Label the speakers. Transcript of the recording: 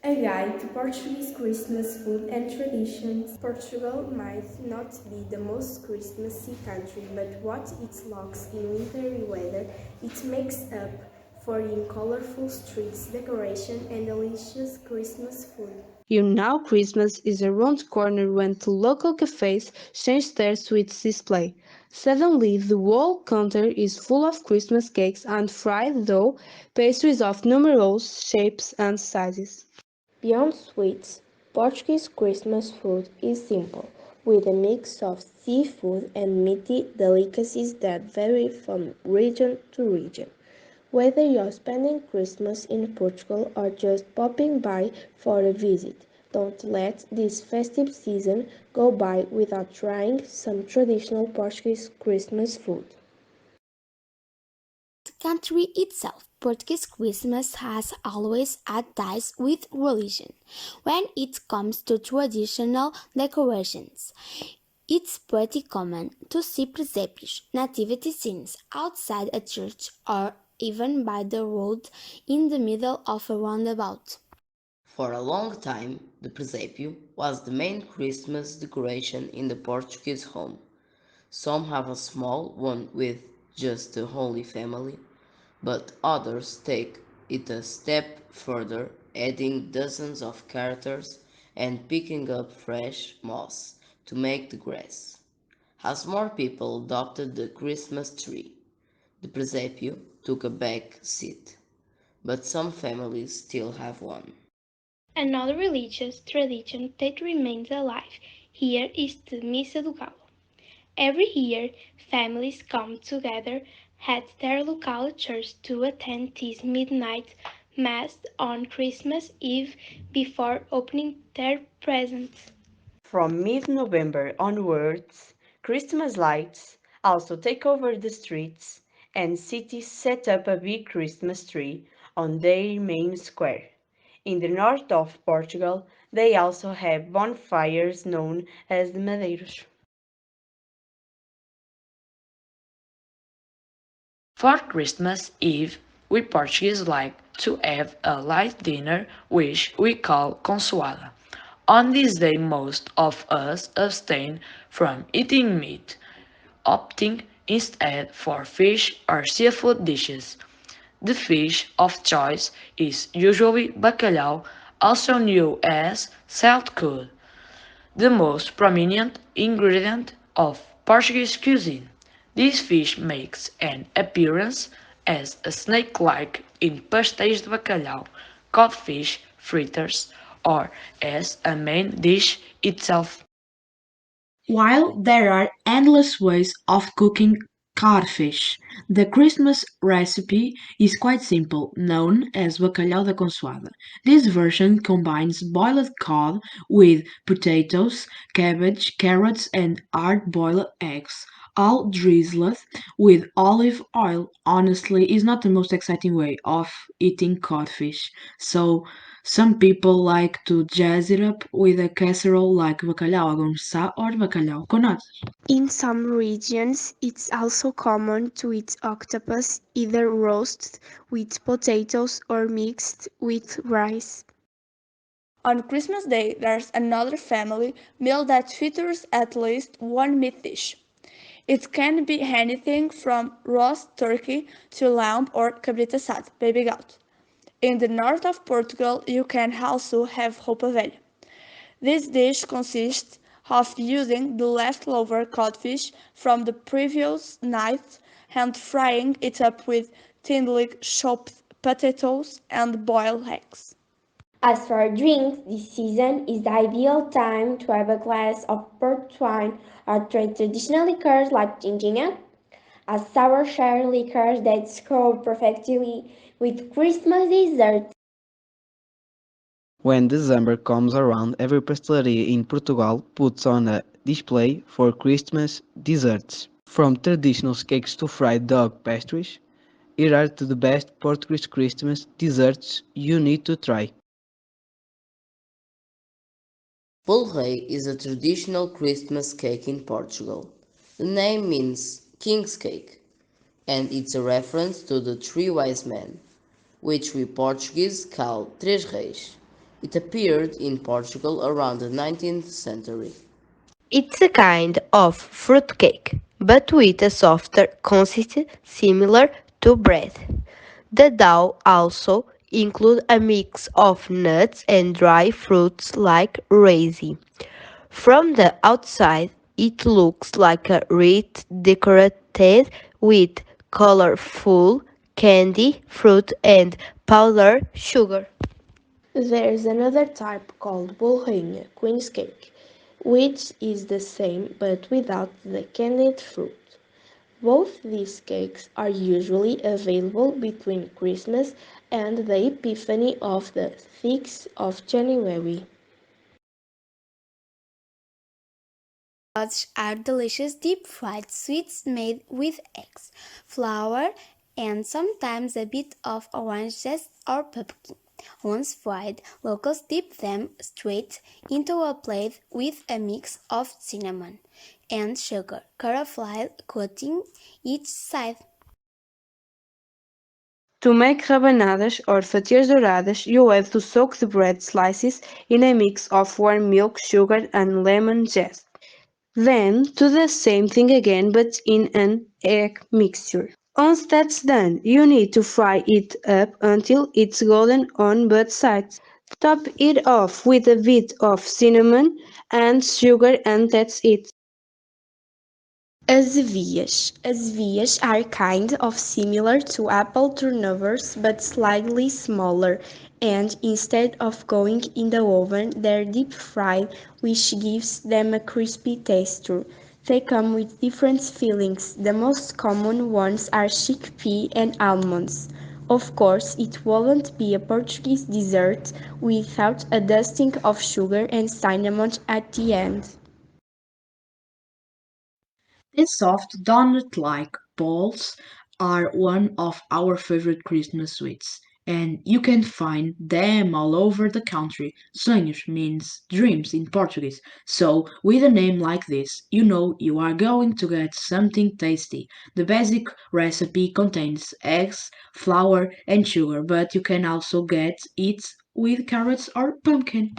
Speaker 1: A guide to Portuguese Christmas food and traditions. Portugal might not be the most Christmassy country, but what it lacks in wintry weather, it makes up for in colorful streets, decoration, and delicious Christmas food.
Speaker 2: Now Christmas is around the corner when the local cafes change their sweets display. Suddenly the whole counter is full of Christmas cakes and fried dough, pastries of numerous shapes and sizes.
Speaker 1: Beyond sweets, Portuguese Christmas food is simple, with a mix of seafood and meaty delicacies that vary from region to region. Whether you're spending Christmas in Portugal or just popping by for a visit, don't let this festive season go by without trying some traditional Portuguese Christmas food.
Speaker 3: The country itself, Portuguese Christmas has always had ties with religion. When it comes to traditional decorations, it's pretty common to see presépios, nativity scenes outside a church or even by the road in the middle of a roundabout.
Speaker 4: For a long time, the presépio was the main Christmas decoration in the Portuguese home. Some have a small one with just the Holy Family, but others take it a step further, adding dozens of characters and picking up fresh moss to make the grass. As more people adopted the Christmas tree, the presépio took a back seat, but some families still have one.
Speaker 5: Another religious tradition that remains alive here is the Missa do Galo. Every year, families come together at their local church to attend this midnight mass on Christmas Eve before opening their presents.
Speaker 6: From mid-November onwards, Christmas lights also take over the streets, and cities set up a big Christmas tree on their main square. In the north of Portugal, they also have bonfires known as the Madeiros.
Speaker 7: For Christmas Eve, we Portuguese like to have a light dinner which we call consoada. On this day most of us abstain from eating meat, opting instead for fish or seafood dishes. The fish of choice is usually bacalhau, also known as saltcod, the most prominent ingredient of Portuguese cuisine. This fish makes an appearance as a snake-like in pastéis de bacalhau, codfish fritters, or as a main dish itself.
Speaker 8: While there are endless ways of cooking codfish, the Christmas recipe is quite simple, known as bacalhau da consoada. This version combines boiled cod with potatoes, cabbage, carrots, and hard-boiled eggs, all drizzled with olive oil. Honestly, is not the most exciting way of eating codfish, so some people like to jazz it up with a casserole like bacalhau à gormçá or bacalhau com natas.
Speaker 1: In some regions, it's also common to eat octopus either roasted with potatoes or mixed with rice.
Speaker 9: On Christmas Day, there's another family meal that features at least one meat dish. It can be anything from roast turkey to lamb or cabrito assado, baby goat. In the north of Portugal, you can also have roupa velha. This dish consists of using the leftover codfish from the previous night and frying it up with thinly chopped potatoes and boiled eggs.
Speaker 10: As for drinks, this season is the ideal time to have a glass of port wine or try traditional liqueurs like ginginha, a sour sherry liqueur that's go perfectly with Christmas dessert.
Speaker 11: When December comes around, every pastelaria in Portugal puts on a display for Christmas desserts. From traditional cakes to fried dog pastries, here are the best Portuguese Christmas desserts you need to try.
Speaker 4: Polrei is a traditional Christmas cake in Portugal. The name means king's cake, and it's a reference to the three wise men, which we Portuguese call Três Reis. It appeared in Portugal around the 19th century.
Speaker 1: It's a kind of fruitcake, but with a softer consistency similar to bread. The dough also includes a mix of nuts and dry fruits like raisin. From the outside, it looks like a wreath decorated with colorful candy, fruit, and powdered sugar. There's another type called bolhinha, queen's cake, which is the same but without the candied fruit. Both these cakes are usually available between Christmas and the Epiphany of the 6th of January.
Speaker 3: Such are delicious deep fried sweets made with eggs, flour, and sometimes a bit of orange zest or pumpkin. Once fried, locals dip them straight into a plate with a mix of cinnamon and sugar, caramel coating each side.
Speaker 2: To make rabanadas or fatias douradas, you have to soak the bread slices in a mix of warm milk, sugar, and lemon zest. Then do the same thing again but in an egg mixture. Once that's done, you need to fry it up until it's golden on both sides. Top it off with a bit of cinnamon and sugar and that's it.
Speaker 1: Azevias. Azevias are kind of similar to apple turnovers but slightly smaller, and instead of going in the oven, they're deep fried, which gives them a crispy texture. They come with different fillings. The most common ones are chickpea and almonds. Of course, it wouldn't be a Portuguese dessert without a dusting of sugar and cinnamon at the end.
Speaker 8: These soft donut-like balls are one of our favorite Christmas sweets, and you can find them all over the country. Sonhos means dreams in Portuguese, so with a name like this, you know you are going to get something tasty. The basic recipe contains eggs, flour, and sugar, but you can also get it with carrots or pumpkin.